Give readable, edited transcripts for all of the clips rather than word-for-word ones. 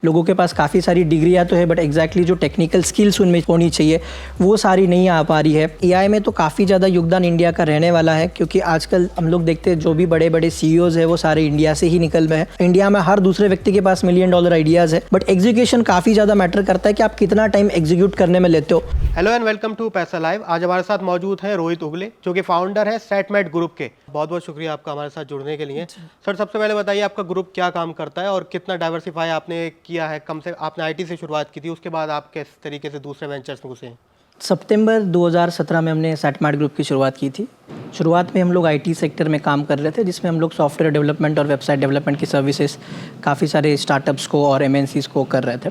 लोगों के पास काफ़ी सारी डिग्रियाँ तो है बट एग्जैक्टली जो टेक्निकल स्किल्स उनमें होनी चाहिए वो सारी नहीं आ पा रही है। एआई में तो काफ़ी ज़्यादा योगदान इंडिया का रहने वाला है क्योंकि आजकल हम लोग देखते हैं जो भी बड़े बड़े सीईओज है वो सारे इंडिया से ही निकल रहे हैं। इंडिया में हर दूसरे व्यक्ति के पास $1 मिलियन आइडियाज़ है बट एग्जीक्यूशन काफ़ी ज़्यादा मैटर करता है कि आप कितना टाइम एग्जीक्यूट करने में लेते हो। हेलो एंड वेलकम टू पैसा लाइव। आज हमारे साथ मौजूद हैं रोहित उगले जो कि फाउंडर है सेटमेट ग्रुप के। बहुत बहुत शुक्रिया आपका हमारे साथ जुड़ने के लिए। सर, सबसे पहले बताइए आपका ग्रुप क्या काम करता है और कितना डाइवर्सिफाई आपने किया है। कम से आपने आईटी से शुरुआत की थी, उसके बाद आप किस तरीके से दूसरे वेंचर्स में घुसे हैं? सितंबर 2017 में हमने सेटमेट ग्रुप की शुरुआत की थी। शुरुआत में हम लोग आईटी सेक्टर में काम कर रहे थे जिसमें हम लोग सॉफ्टवेयर डेवलपमेंट और वेबसाइट डेवलपमेंट की सर्विसेज काफ़ी सारे स्टार्टअप्स को और एमएनसीज को कर रहे थे।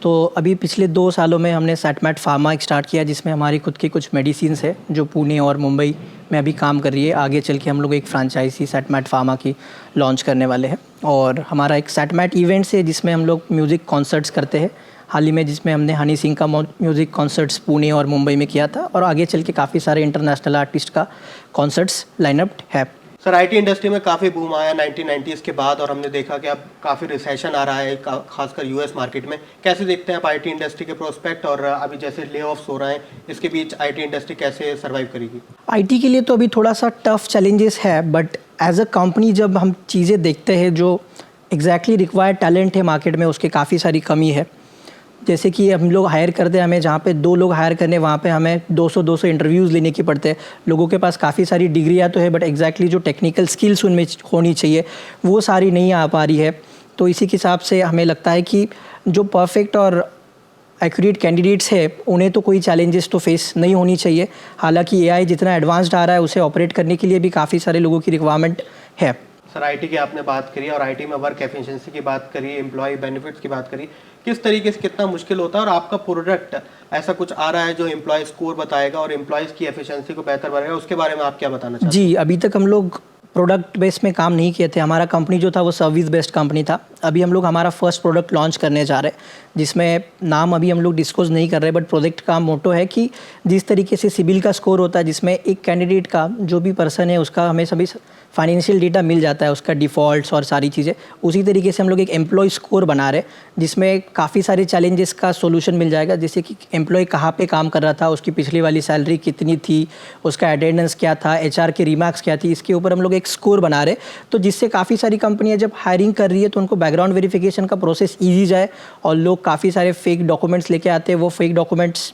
तो अभी पिछले 2 सालों में हमने सेटमेट फार्मा स्टार्ट किया जिसमें हमारी खुद की कुछ मेडिसिन्स है जो पुणे और मुंबई में अभी काम कर रही है। आगे चल के हम लोग एक फ्रेंचाइजी सेटमेट फार्मा की लॉन्च करने वाले हैं। और हमारा एक सेटमेट इवेंट्स है जिसमें हम लोग म्यूज़िक कॉन्सर्ट्स करते हैं। हाल ही में जिसमें हमने हनी सिंह का म्यूज़िक कॉन्सर्ट्स पुणे और मुंबई में किया था और आगे चल के काफ़ी सारे इंटरनेशनल आर्टिस्ट का कॉन्सर्ट्स लाइनअप है। सर, आईटी इंडस्ट्री में काफ़ी बूम आया 1990s के बाद और हमने देखा कि अब काफ़ी रिसेशन आ रहा है खासकर यूएस मार्केट में। कैसे देखते हैं आप आईटी इंडस्ट्री के प्रोस्पेक्ट और अभी जैसे ले ऑफ्स हो रहे हैं इसके बीच आईटी इंडस्ट्री कैसे सर्वाइव करेगी? आईटी के लिए तो अभी थोड़ा सा टफ चैलेंजेस है बट एज अ कंपनी जब हम चीज़ें देखते हैं जो एग्जैक्टली रिक्वायर्ड टैलेंट है मार्केट में उसकी काफ़ी सारी कमी है। जैसे कि हम लोग हायर करते हैं, हमें जहाँ पे 2 लोग हायर करने वहाँ पे हमें 200 इंटरव्यूज़ लेने की पड़ते हैं। लोगों के पास काफ़ी सारी डिग्रियाँ तो है बट एग्जैक्टली जो टेक्निकल स्किल्स उनमें होनी चाहिए वो सारी नहीं आ पा रही है। तो इसी के हिसाब से हमें लगता है कि जो परफेक्ट और एक्यूरेट कैंडिडेट्स है उन्हें तो कोई चैलेंजेस तो फेस नहीं होनी चाहिए। हालांकि एआई जितना एडवांस्ड आ रहा है उसे ऑपरेट करने के लिए भी काफ़ी सारे लोगों की रिक्वायरमेंट है। सर, आईटी की आपने बात करी और आईटी में वर्क एफिशिएंसी की बात करी, एम्प्लॉय बेनिफिट्स की बात करी, किस तरीके से कितना मुश्किल होता है और आपका प्रोडक्ट ऐसा कुछ आ रहा है जो एम्प्लॉय स्कोर बताएगा और एम्प्लॉयज़ की एफिशिएंसी को बेहतर बनाएगा, उसके बारे में आप क्या बताना चाहते हैं? जी, अभी तक हम लोग प्रोडक्ट बेस में काम नहीं किए थे। हमारा कंपनी जो था वो सर्विस बेस्ड कंपनी था। अभी हम लोग हमारा फर्स्ट प्रोडक्ट लॉन्च करने जा रहे हैं जिसमें नाम अभी हम लोग डिस्क्लोज नहीं कर रहे बट प्रोडक्ट का मोटो है कि जिस तरीके से सिबिल का स्कोर होता है जिसमें एक कैंडिडेट का जो भी पर्सन है उसका हमें सभी फाइनेंशियल डेटा मिल जाता है, उसका डिफ़ॉल्ट्स और सारी चीज़ें। उसी तरीके से हम लोग एक एम्प्लॉय स्कोर बना रहे हैं जिसमें काफ़ी सारे चैलेंजेस का सोल्यूशन मिल जाएगा। जैसे कि एम्प्लॉय कहाँ पे काम कर रहा था, उसकी पिछली वाली सैलरी कितनी थी, उसका अटेंडेंस क्या था, एचआर के रिमार्क्स क्या थी, इसके ऊपर हम लोग एक स्कोर बना रहे हैं। तो जिससे काफ़ी सारी कंपनियाँ जब हायरिंग कर रही है तो उनको बैकग्राउंड वेरिफिकेशन का प्रोसेस ईजी जाए और लोग काफ़ी सारे फेक डॉक्यूमेंट्स लेके आते हैं, वो फेक डॉक्यूमेंट्स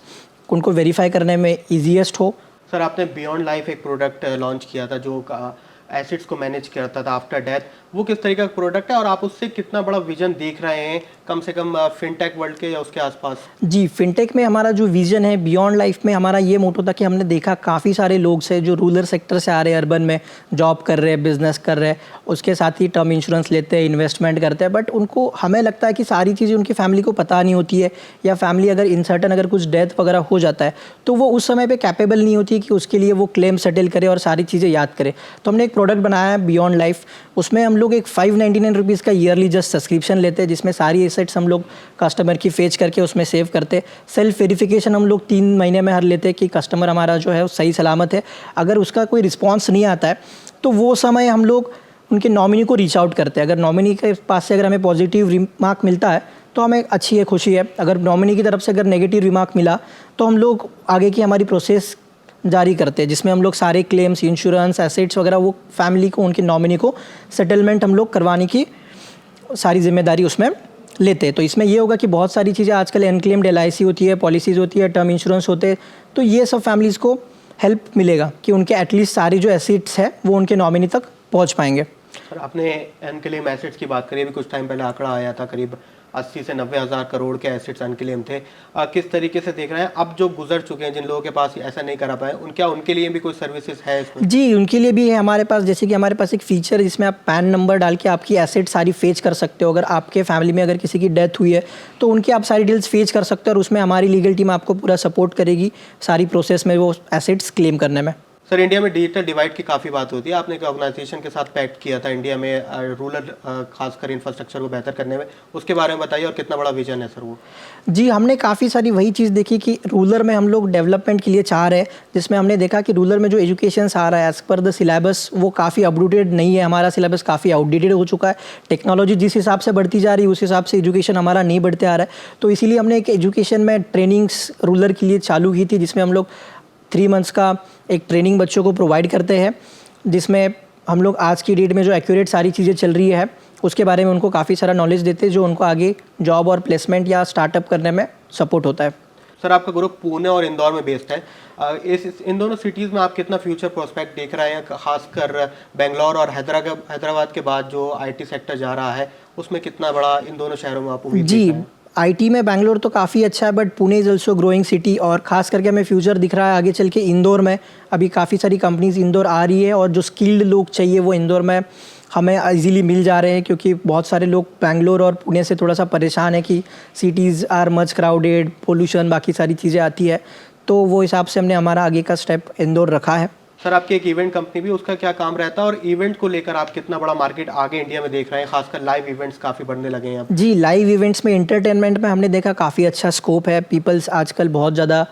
उनको वेरीफाई करने में ईजीएस्ट हो। सर, आपने बियॉन्ड लाइफ एक प्रोडक्ट लॉन्च किया था जो एसिड्स को मैनेज करता था आफ्टर डेथ। वो किस तरीके का प्रोडक्ट है और आप उससे कितना बड़ा विजन देख रहे हैं कम से कम फिनटेक वर्ल्ड के या उसके आसपास? जी, फिनटेक में हमारा जो विजन है बियॉन्ड लाइफ में हमारा ये मोटो था कि हमने देखा काफ़ी सारे लोग से जो रूरल सेक्टर से आ रहे हैं, अर्बन में जॉब कर रहे हैं, बिजनेस कर रहे हैं, उसके साथ ही टर्म इंश्योरेंस लेते हैं, इन्वेस्टमेंट करते हैं बट उनको हमें लगता है कि सारी चीज़ें उनकी फैमिली को पता नहीं होती है या फैमिली अगर इनसर्टन अगर कुछ डेथ वगैरह हो जाता है तो वो उस समय पर कैपेबल नहीं होती कि उसके लिए वो क्लेम सेटल करे और सारी चीज़ें याद करे। तो हमने एक प्रोडक्ट बनाया है बियॉन्ड लाइफ। उसमें हम लोग एक 599 रुपीज़ का ईयरली जस्ट सब्सक्रिप्शन लेते हैं जिसमें सारी एसेट्स हम लोग कस्टमर की फेच करके उसमें सेव करते। सेल्फ वेरिफिकेशन हम लोग 3 महीने में हर लेते हैं कि कस्टमर हमारा जो है वो सही सलामत है। अगर उसका कोई रिस्पॉन्स नहीं आता है तो वो समय हम लोग उनके नॉमिनी को रीच आउट करते हैं। अगर नॉमिनी के पास से अगर हमें पॉजिटिव रिमार्क मिलता है तो हमें अच्छी है, खुशी है। अगर नॉमिनी की तरफ से अगर नेगेटिव रिमार्क मिला तो हम लोग आगे की हमारी प्रोसेस जारी करते हैं जिसमें हम लोग सारे क्लेम्स, इंश्योरेंस, एसेट्स वगैरह वो फैमिली को, उनके नॉमिनी को सेटलमेंट हम लोग करवाने की सारी जिम्मेदारी उसमें लेते हैं। तो इसमें ये होगा कि बहुत सारी चीज़ें आजकल अनक्लेम्ड LIC होती है, पॉलिसीज़ होती है, टर्म इंश्योरेंस होते हैं, तो ये सब फैमिलीज़ को हेल्प मिलेगा कि उनके एटलीस्ट सारी जो एसेट्स है वो उनके नॉमिनी तक पहुँच पाएंगे। सर, आपने अनक्लेम एसेट्स की बात करी, अभी कुछ टाइम पहले आंकड़ा आया था करीब 80 से 90 हज़ार करोड़ के एसेट्स अनक्लेम थे। किस तरीके से देख रहे हैं अब जो गुजर चुके हैं, जिन लोगों के पास ऐसा नहीं करा पाए, उनके लिए भी कोई सर्विसेज है इसमें? जी, उनके लिए भी है हमारे पास। जैसे कि हमारे पास एक फीचर है जिसमें आप पैन नंबर डाल के आपकी एसेट सारी फेच कर सकते हो। अगर आपके फैमिली में अगर किसी की डेथ हुई है तो उनकी आप सारी डिटेल्स फेच कर सकते हो और उसमें हमारी लीगल टीम आपको पूरा सपोर्ट करेगी सारी प्रोसेस में वो एसेट्स क्लेम करने में। सर इंडिया में डिजिटल डिवाइड की काफ़ी बात होती है, आपने एक ऑर्गेनाइजेशन के साथ पैक्ट किया था इंडिया में रूरल खासकर इंफ्रास्ट्रक्चर को बेहतर करने में, उसके बारे में बताइए और कितना बड़ा विजन है सर वो? जी, हमने काफ़ी सारी वही चीज़ देखी कि रूरल में हम लोग डेवलपमेंट के लिए चाह रहे हैं, जिसमें हमने देखा कि रूरल में जो एजुकेशंस आ रहा है एज़ पर द सिलेबस वो काफ़ी अपडेटेड नहीं है, हमारा सिलेबस काफ़ी आउटडेटेड हो चुका है। टेक्नोलॉजी जिस हिसाब से बढ़ती जा रही है उस हिसाब से एजुकेशन हमारा नहीं बढ़ते आ रहा है। तो इसीलिए हमने एक एजुकेशन में ट्रेनिंग्स रूरल के लिए चालू की थी, जिसमें हम लोग 3 मंथ्स का एक ट्रेनिंग बच्चों को प्रोवाइड करते हैं, जिसमें हम लोग आज की डेट में जो एक्यूरेट सारी चीज़ें चल रही है उसके बारे में उनको काफ़ी सारा नॉलेज देते हैं, जो उनको आगे जॉब और प्लेसमेंट या स्टार्टअप करने में सपोर्ट होता है। सर आपका ग्रुप पुणे और इंदौर में बेस्ड है, इन दोनों सिटीज़ में आप कितना फ्यूचर प्रोस्पेक्ट देख रहे हैं, खासकर बेंगलोर और हैदराबाद के बाद जो आईटी सेक्टर जा रहा है उसमें कितना बड़ा इन दोनों शहरों में आप उम्मीद जी, देख रहे हैं? आईटी में बैंगलोर तो काफ़ी अच्छा है, but Pune is also growing city, और ख़ास करके हमें फ्यूचर दिख रहा है आगे चल के इंदौर में। अभी काफ़ी सारी कंपनीज इंदौर आ रही है और जो स्किल्ड लोग चाहिए वो इंदौर में हमें इजीली मिल जा रहे हैं, क्योंकि बहुत सारे लोग बैंगलोर और पुणे से थोड़ा सा परेशान है कि cities are much crowded, pollution, बाकी सारी चीज़ें आती है। तो वो हिसाब से हमने हमारा आगे का स्टेप इंदौर रखा है। सर आपकी एक इवेंट कंपनी भी, उसका क्या काम रहता है और इवेंट को लेकर आप कितना बड़ा मार्केट आगे इंडिया में देख रहे हैं, खासकर लाइव इवेंट्स काफ़ी बढ़ने लगे हैं अब? जी, लाइव इवेंट्स में एंटरटेनमेंट में हमने देखा काफ़ी अच्छा स्कोप है। पीपल्स आजकल बहुत ज़्यादा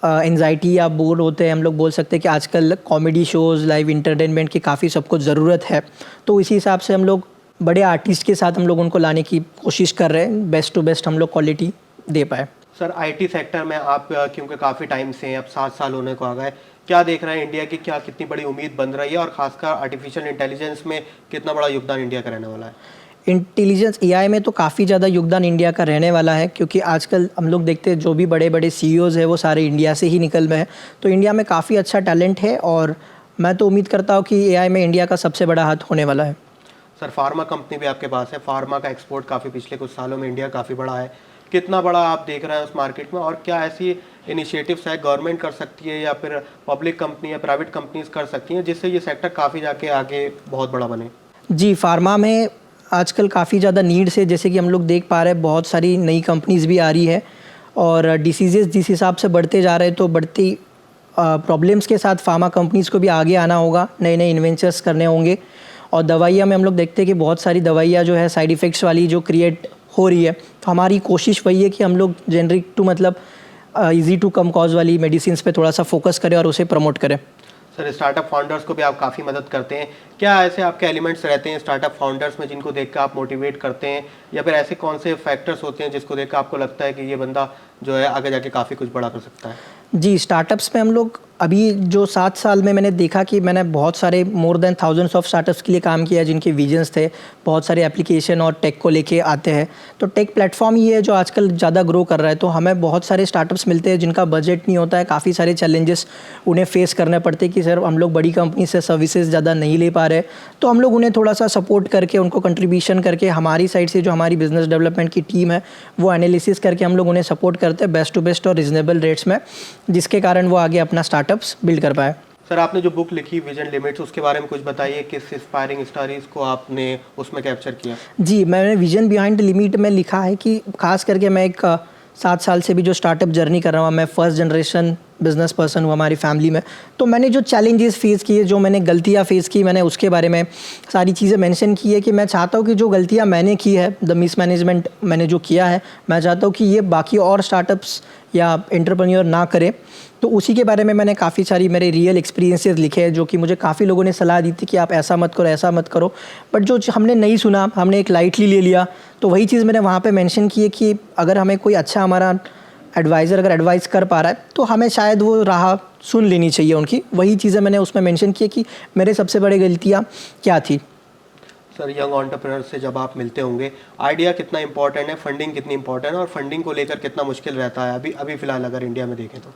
एंजाइटी या बोर होते हैं, हम लोग बोल सकते हैं कि आजकल कॉमेडी शोज़, लाइव एंटरटेनमेंट की काफ़ी सबको ज़रूरत है। तो इसी हिसाब से हम लोग बड़े आर्टिस्ट के साथ हम लोग उनको लाने की कोशिश कर रहे हैं, बेस्ट टू बेस्ट हम लोग क्वालिटी दे पाए। सर आईटी सेक्टर में आप क्योंकि काफ़ी टाइम से अब 7 साल होने को आ गए, क्या देख रहे हैं इंडिया की, क्या कितनी बड़ी उम्मीद बन रही है और खासकर आर्टिफिशियल इंटेलिजेंस में कितना बड़ा योगदान इंडिया का रहने वाला है? इंटेलिजेंस एआई में तो काफ़ी ज़्यादा योगदान इंडिया का रहने वाला है, क्योंकि आजकल हम लोग देखते हैं जो भी बड़े बड़े सीईओज़ हैं वो सारे इंडिया से ही निकल रहे हैं। तो इंडिया में काफ़ी अच्छा टैलेंट है और मैं तो उम्मीद करता हूँ कि एआई में इंडिया का सबसे बड़ा हाथ होने वाला है। सर फार्मा कंपनी भी आपके पास है, फार्मा का एक्सपोर्ट काफ़ी पिछले कुछ सालों में इंडिया काफ़ी बड़ा है, कितना बड़ा आप देख रहे हैं उस मार्केट में और क्या ऐसी इनिशिएटिव्स है गवर्नमेंट कर सकती है या फिर पब्लिक कंपनी या प्राइवेट कंपनीज कर सकती हैं जिससे ये सेक्टर काफ़ी जाके आगे बहुत बड़ा बने? जी, फार्मा में आजकल काफ़ी ज़्यादा नीड्स है, जैसे कि हम लोग देख पा रहे हैं बहुत सारी नई कंपनीज़ भी आ रही है और डिसीज़ेज़ जिस हिसाब से बढ़ते जा रहे हैं तो बढ़ती प्रॉब्लम्स के साथ फार्मा कंपनीज़ को भी आगे आना होगा, नए नए इन्वेंचर्स करने होंगे। और दवाइयाँ में हम लोग देखते हैं कि बहुत सारी दवाइयाँ जो है साइड इफ़ेक्ट्स वाली जो क्रिएट हो रही है, तो हमारी कोशिश वही है कि हम लोग जेनरिक टू मतलब ईजी टू कम कॉज वाली मेडिसिन्स पे थोड़ा सा फोकस करें और उसे प्रमोट करें। सर स्टार्टअप फाउंडर्स को भी आप काफ़ी मदद करते हैं, क्या ऐसे आपके एलिमेंट्स रहते हैं स्टार्टअप फाउंडर्स में जिनको देख कर आप मोटिवेट करते हैं या फिर ऐसे कौन से फैक्टर्स होते हैं जिसको देख कर आपको लगता है कि ये बंदा जो है आगे जाके काफ़ी कुछ बड़ा कर सकता है? जी, स्टार्टअप्स में हम लोग अभी जो 7 साल में मैंने देखा कि मैंने बहुत सारे more than thousands of startups के लिए काम किया जिनके विजन्स थे, बहुत सारे एप्लीकेशन और टेक को लेके आते हैं। तो टेक प्लेटफॉर्म ये है जो आजकल ज़्यादा ग्रो कर रहा है, तो हमें बहुत सारे स्टार्टअप्स मिलते हैं जिनका बजट नहीं होता है, काफ़ी सारे चैलेंजेस उन्हें फेस करने पड़ते हैं कि सर हम लोग बड़ी कंपनी से सर्विसेज ज़्यादा नहीं ले पा रहे। तो हम लोग उन्हें थोड़ा सा सपोर्ट करके, उनको कंट्रीब्यूशन करके, हमारी साइड से जो हमारी बिजनेस डेवलपमेंट की टीम है वो एनालिसिस करके हम लोग उन्हें सपोर्ट करते हैं बेस्ट टू बेस्ट और रिजनेबल रेट्स में, जिसके कारण वो आगे अपना स्टार्टअप्स बिल्ड कर पाए। सर आपने जो बुक लिखी विजन लिमिट्स, उसके बारे में कुछ बताइए, किस इंस्पायरिंग स्टोरीज को आपने उसमें कैप्चर किया? जी, मैंने विजन बिहाइंड द लिमिट में लिखा है कि खास करके मैं एक 7 साल से भी जो स्टार्टअप जर्नी कर रहा हूँ, मैं फर्स्ट जनरेशन बिजनेस पर्सन हूँ हमारी फैमिली में। तो मैंने जो चैलेंजेस फेस किए, जो मैंने गलतियाँ फेस की, मैंने उसके बारे में सारी चीज़ें मेंशन की है कि मैं चाहता हूँ कि जो गलतियाँ मैंने की है, द मिसमैनेजमेंट मैंने जो किया है, मैं चाहता हूँ कि ये बाकी और स्टार्टअप्स या एंटरप्रेन्योर ना करे। तो उसी के बारे में मैंने काफ़ी सारी मेरे रियल एक्सपीरियंसेस लिखे हैं, जो कि मुझे काफ़ी लोगों ने सलाह दी थी कि आप ऐसा मत करो, ऐसा मत करो, बट जो हमने नहीं सुना, हमने एक लाइटली ले लिया। तो वही चीज़ मैंने वहाँ पे मेंशन की है कि अगर हमें कोई अच्छा हमारा एडवाइज़र अगर एडवाइस कर पा रहा है तो हमें शायद वो राह सुन लेनी चाहिए उनकी। वही चीज़ें मैंने उसमें मेंशन की है कि मेरे सबसे बड़ी गलतियाँ क्या थी। सर यंग एंटरप्रेन्योर से जब आप मिलते होंगे, आइडिया कितना इंपॉर्टेंट है, फंडिंग कितनी इंपॉर्टेंट है और फंडिंग को लेकर कितना मुश्किल रहता है अभी फ़िलहाल अगर इंडिया में देखें तो?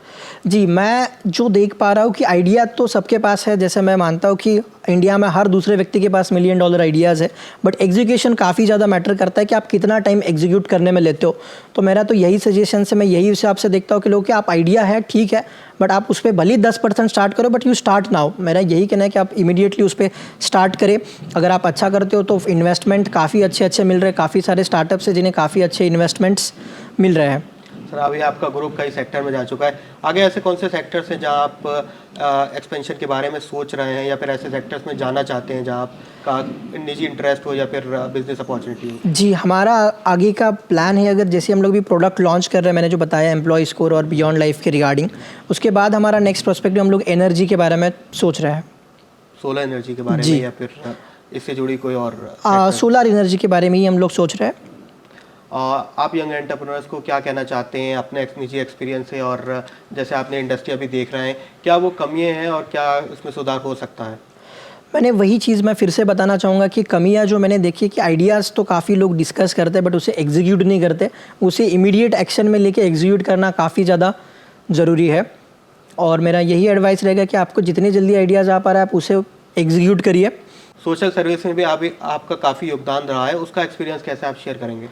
जी, मैं जो देख पा रहा हूँ कि आइडिया तो सबके पास है, जैसे मैं मानता हूँ कि इंडिया में हर दूसरे व्यक्ति के पास $1 मिलियन आइडियाज़ है, बट एग्जीक्यूशन काफ़ी ज़्यादा मैटर करता है कि आप कितना टाइम एग्जीक्यूट करने में लेते हो। तो मेरा तो यही सजेशन है, मैं यही हिसाब से देखता हूँ कि लोग कि आप आइडिया है ठीक है, बट आप उस पर भले ही 10% स्टार्ट करो, बट यू स्टार्ट नाउ। मेरा यही कहना है कि आप इमीडिएटली उस पर स्टार्ट करें। अगर आप अच्छा करते हो तो इन्वेस्टमेंट काफ़ी अच्छे मिल रहे हैं, काफ़ी सारे स्टार्टअप्स हैं जिन्हें काफ़ी अच्छे इन्वेस्टमेंट्स मिल रहे हैं। सर अभी आपका ग्रुप कई सेक्टर में जा चुका है, आगे ऐसे कौन से सेक्टर्स हैं जहां आप एक्सपेंशन के बारे में सोच रहे हैं या फिर ऐसे सेक्टर्स में जाना चाहते हैं जहां आपका निजी इंटरेस्ट हो या फिर बिजनेस अपॉर्चुनिटी हो? जी, हमारा आगे का प्लान है, अगर जैसे हम लोग भी प्रोडक्ट लॉन्च कर रहे हैं, मैंने जो बताया एम्प्लॉय स्कोर और बियॉन्ड लाइफ के रिगार्डिंग, उसके बाद हमारा नेक्स्ट प्रोस्पेक्टिव हम लोग एनर्जी के बारे में सोच रहे हैं। सोलर एनर्जी के बारे जी। में या फिर इससे जुड़ी कोई और सोलर एनर्जी के बारे में ही हम लोग सोच रहे हैं। आप यंग एंटरप्रेन्योर्स को क्या कहना चाहते हैं अपने निजी एक्सपीरियंस से, और जैसे आपने इंडस्ट्री अभी देख रहे हैं, क्या वो कमियां हैं और क्या इसमें सुधार हो सकता है? मैंने वही चीज़ मैं फिर से बताना चाहूँगा कि कमियाँ जो मैंने देखी कि आइडियाज़ तो काफ़ी लोग डिस्कस करते हैं बट उसे एग्जीक्यूट नहीं करते, उसे इमीडिएट एक्शन में लेके एग्जीक्यूट करना काफ़ी ज़्यादा ज़रूरी है। और मेरा यही एडवाइस रहेगा कि आपको जितनी जल्दी आइडियाज़ आ पा रहा है आप उसे एग्जीक्यूट करिए। सोशल सर्विस में भी आपका काफ़ी योगदान रहा है, उसका एक्सपीरियंस कैसे आप शेयर करेंगे?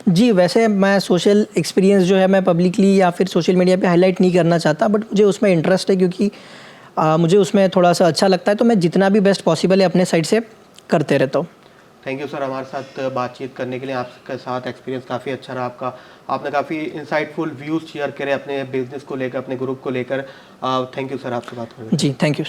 जी, वैसे मैं सोशल एक्सपीरियंस जो है मैं पब्लिकली या फिर सोशल मीडिया पे हाईलाइट नहीं करना चाहता, बट मुझे उसमें इंटरेस्ट है क्योंकि मुझे उसमें थोड़ा सा अच्छा लगता है, तो मैं जितना भी बेस्ट पॉसिबल है अपने साइड से करते रहता हूँ। थैंक यू सर हमारे साथ बातचीत करने के लिए। आपके साथ एक्सपीरियंस काफ़ी अच्छा रहा आपका, आपने काफ़ी इंसाइटफुल व्यूज़ शेयर करे अपने बिजनेस को लेकर, अपने ग्रुप को लेकर। थैंक यू सर, आपसे बात करने। जी, थैंक यू।